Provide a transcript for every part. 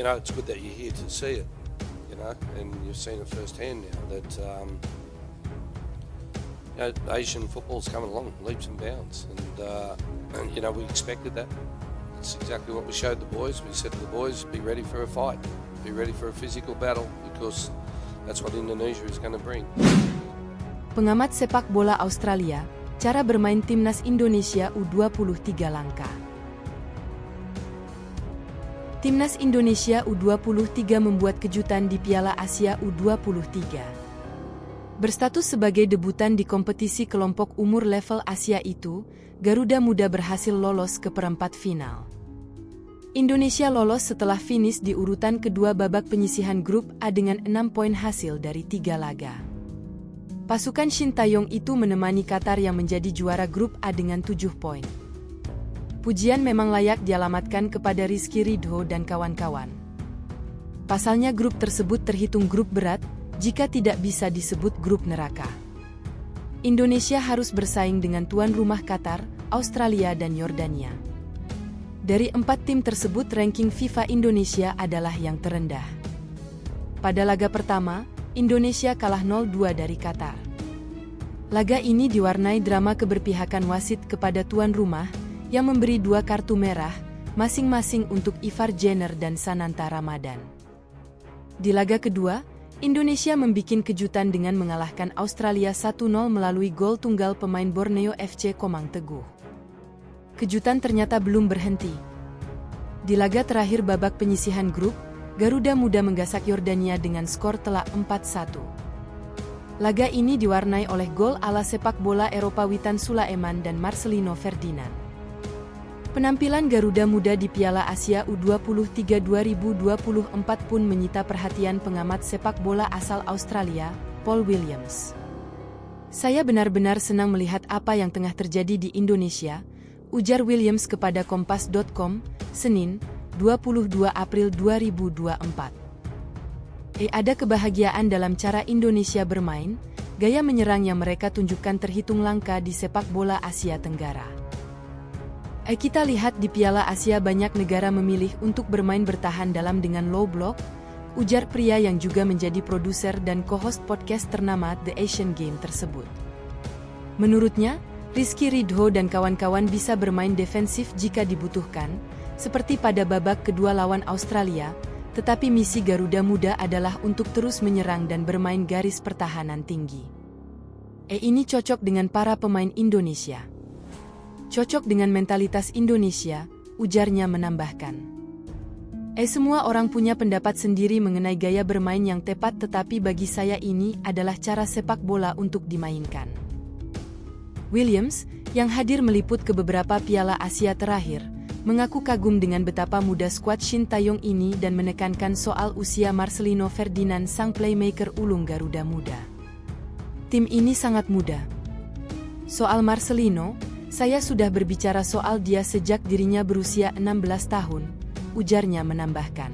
it's good that you're here to see it, and you've seen it firsthand now that Asian football's coming along leaps and bounds, and we expected that. It's exactly what we showed the boys. We said to the boys, be ready for a fight, be ready for a physical battle, because that's what Indonesia is going to bring. Pengamat sepak bola Australia, cara bermain timnas Indonesia U23 langka. Timnas Indonesia U23 membuat kejutan di Piala Asia U23. Berstatus sebagai debutan di kompetisi kelompok umur level Asia itu, Garuda Muda berhasil lolos ke perempat final. Indonesia lolos setelah finish di urutan kedua babak penyisihan grup A dengan 6 poin hasil dari 3 laga. Pasukan Shin Tae-yong itu menemani Qatar yang menjadi juara grup A dengan 7 poin. Pujian memang layak dialamatkan kepada Rizky Ridho dan kawan-kawan. Pasalnya grup tersebut terhitung grup berat, jika tidak bisa disebut grup neraka. Indonesia harus bersaing dengan tuan rumah Qatar, Australia dan Yordania. Dari 4 tim tersebut ranking FIFA Indonesia adalah yang terendah. Pada laga pertama, Indonesia kalah 0-2 dari Qatar. Laga ini diwarnai drama keberpihakan wasit kepada tuan rumah, yang memberi 2 kartu merah, masing-masing untuk Ivar Jenner dan Sananta Ramadan. Di laga kedua, Indonesia membikin kejutan dengan mengalahkan Australia 1-0 melalui gol tunggal pemain Borneo FC Komang Teguh. Kejutan ternyata belum berhenti. Di laga terakhir babak penyisihan grup, Garuda Muda menggasak Yordania dengan skor telak 4-1. Laga ini diwarnai oleh gol ala sepak bola Eropa Witan Sulaiman dan Marcelino Ferdinand. Penampilan Garuda Muda di Piala Asia U23 2024 pun menyita perhatian pengamat sepak bola asal Australia, Paul Williams. Saya benar-benar senang melihat apa yang tengah terjadi di Indonesia, ujar Williams kepada Kompas.com, Senin, 22 April 2024. Ada kebahagiaan dalam cara Indonesia bermain, gaya menyerang yang mereka tunjukkan terhitung langka di sepak bola Asia Tenggara. Kita lihat di Piala Asia banyak negara memilih untuk bermain bertahan dalam dengan low block, ujar pria yang juga menjadi produser dan co-host podcast ternama The Asian Game tersebut. Menurutnya, Rizky Ridho dan kawan-kawan bisa bermain defensif jika dibutuhkan, seperti pada babak kedua lawan Australia, tetapi misi Garuda Muda adalah untuk terus menyerang dan bermain garis pertahanan tinggi. Ini cocok dengan para pemain Indonesia. Cocok dengan mentalitas Indonesia, ujarnya menambahkan. Semua orang punya pendapat sendiri mengenai gaya bermain yang tepat, tetapi bagi saya ini adalah cara sepak bola untuk dimainkan. Williams, yang hadir meliput ke beberapa Piala Asia terakhir, mengaku kagum dengan betapa muda skuad Shin Tae-yong ini dan menekankan soal usia Marcelino Ferdinand sang playmaker ulung Garuda Muda. Tim ini sangat muda. Soal Marcelino, saya sudah berbicara soal dia sejak dirinya berusia 16 tahun, ujarnya menambahkan.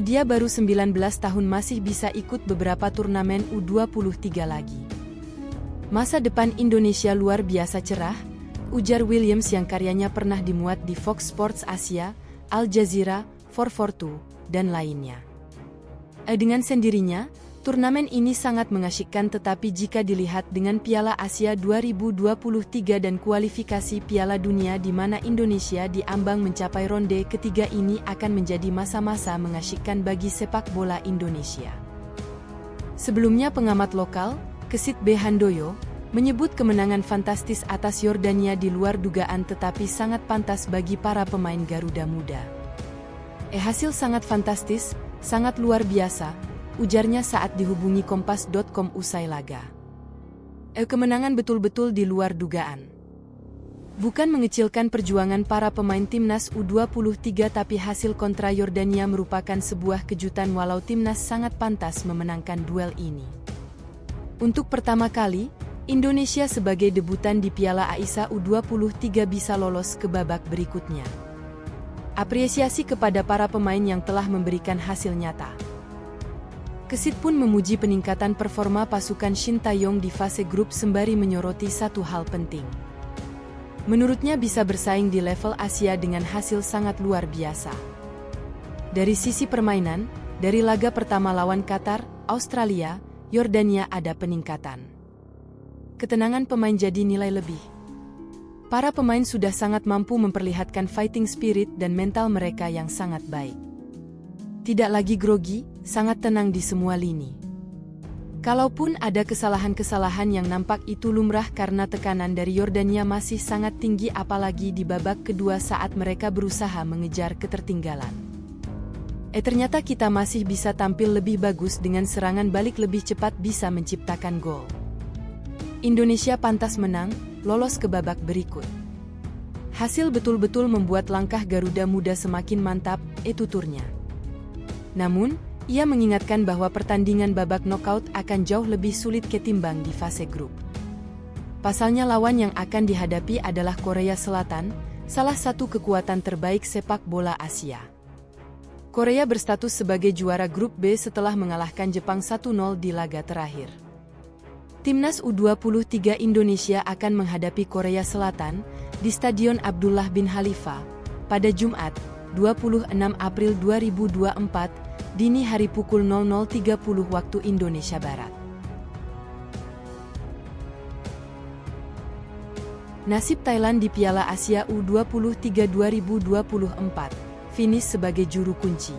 Dia baru 19 tahun masih bisa ikut beberapa turnamen U23 lagi. Masa depan Indonesia luar biasa cerah, ujar Williams yang karyanya pernah dimuat di Fox Sports Asia, Al Jazeera, 442, dan lainnya. Dengan sendirinya, turnamen ini sangat mengasyikkan, tetapi jika dilihat dengan Piala Asia 2023 dan kualifikasi Piala Dunia di mana Indonesia diambang mencapai ronde ketiga, ini akan menjadi masa-masa mengasyikkan bagi sepak bola Indonesia. Sebelumnya pengamat lokal, Kesit B. Handoyo, menyebut kemenangan fantastis atas Yordania di luar dugaan tetapi sangat pantas bagi para pemain Garuda Muda. Hasil sangat fantastis, sangat luar biasa, ujarnya saat dihubungi Kompas.com usai laga. Kemenangan betul-betul di luar dugaan. Bukan mengecilkan perjuangan para pemain timnas U23, tapi hasil kontra Yordania merupakan sebuah kejutan walau timnas sangat pantas memenangkan duel ini. Untuk pertama kali, Indonesia sebagai debutan di Piala AISA U23 bisa lolos ke babak berikutnya. Apresiasi kepada para pemain yang telah memberikan hasil nyata. Kesit pun memuji peningkatan performa pasukan Shin Tae-yong di fase grup sembari menyoroti satu hal penting. Menurutnya bisa bersaing di level Asia dengan hasil sangat luar biasa. Dari sisi permainan, dari laga pertama lawan Qatar, Australia, Yordania ada peningkatan. Ketenangan pemain jadi nilai lebih. Para pemain sudah sangat mampu memperlihatkan fighting spirit dan mental mereka yang sangat baik. Tidak lagi grogi, sangat tenang di semua lini. Kalaupun ada kesalahan-kesalahan yang nampak itu lumrah karena tekanan dari Yordania masih sangat tinggi apalagi di babak kedua saat mereka berusaha mengejar ketertinggalan. Ternyata kita masih bisa tampil lebih bagus dengan serangan balik lebih cepat bisa menciptakan gol. Indonesia pantas menang, lolos ke babak berikut. Hasil betul-betul membuat langkah Garuda Muda semakin mantap, tuturnya. Namun, ia mengingatkan bahwa pertandingan babak knockout akan jauh lebih sulit ketimbang di fase grup. Pasalnya lawan yang akan dihadapi adalah Korea Selatan, salah satu kekuatan terbaik sepak bola Asia. Korea berstatus sebagai juara grup B setelah mengalahkan Jepang 1-0 di laga terakhir. Timnas U23 Indonesia akan menghadapi Korea Selatan di Stadion Abdullah bin Khalifa pada Jumat, 26 April 2024, dini hari pukul 00.30 waktu Indonesia Barat. Nasib Thailand di Piala Asia U23 2024, finish sebagai juru kunci.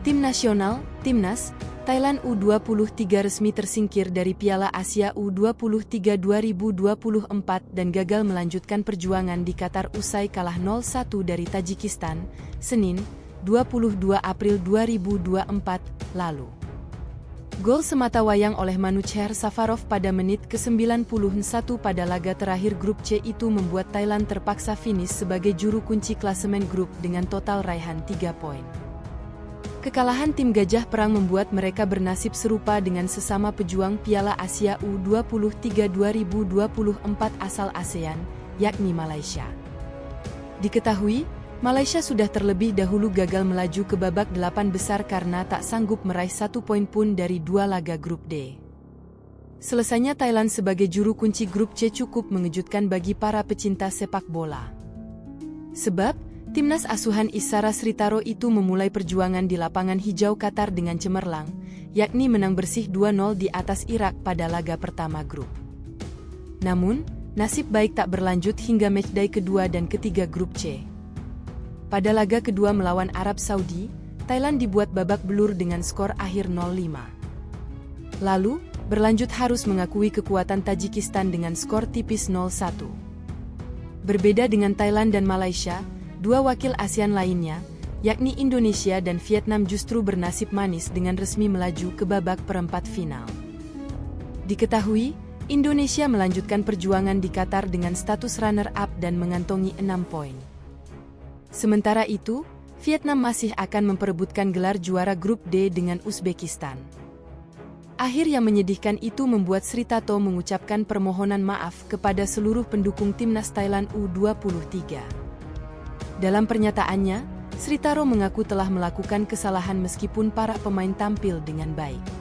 Tim nasional, Timnas, Thailand U23 resmi tersingkir dari Piala Asia U23 2024 dan gagal melanjutkan perjuangan di Qatar usai kalah 0-1 dari Tajikistan, Senin, 22 April 2024, lalu. Gol sematawayang oleh Manucher Safarov pada menit ke-91 pada laga terakhir grup C itu membuat Thailand terpaksa finish sebagai juru kunci klasemen grup dengan total raihan 3 poin. Kekalahan tim Gajah Perang membuat mereka bernasib serupa dengan sesama pejuang Piala Asia U23 2024 asal ASEAN, yakni Malaysia. Diketahui, Malaysia sudah terlebih dahulu gagal melaju ke babak 8 besar karena tak sanggup meraih 1 poin pun dari 2 laga grup D. Selesainya Thailand sebagai juru kunci grup C cukup mengejutkan bagi para pecinta sepak bola. Sebab, timnas asuhan Isara Sritaro itu memulai perjuangan di lapangan hijau Qatar dengan cemerlang, yakni menang bersih 2-0 di atas Irak pada laga pertama grup. Namun, nasib baik tak berlanjut hingga matchday kedua dan ketiga grup C. Pada laga kedua melawan Arab Saudi, Thailand dibuat babak belur dengan skor akhir 0-5. Lalu, berlanjut harus mengakui kekuatan Tajikistan dengan skor tipis 0-1. Berbeda dengan Thailand dan Malaysia, dua wakil ASEAN lainnya, yakni Indonesia dan Vietnam justru bernasib manis dengan resmi melaju ke babak perempat final. Diketahui, Indonesia melanjutkan perjuangan di Qatar dengan status runner-up dan mengantongi 6 poin. Sementara itu, Vietnam masih akan memperebutkan gelar juara grup D dengan Uzbekistan. Akhir yang menyedihkan itu membuat Sritato mengucapkan permohonan maaf kepada seluruh pendukung timnas Thailand U23. Dalam pernyataannya, Sritaro mengaku telah melakukan kesalahan meskipun para pemain tampil dengan baik.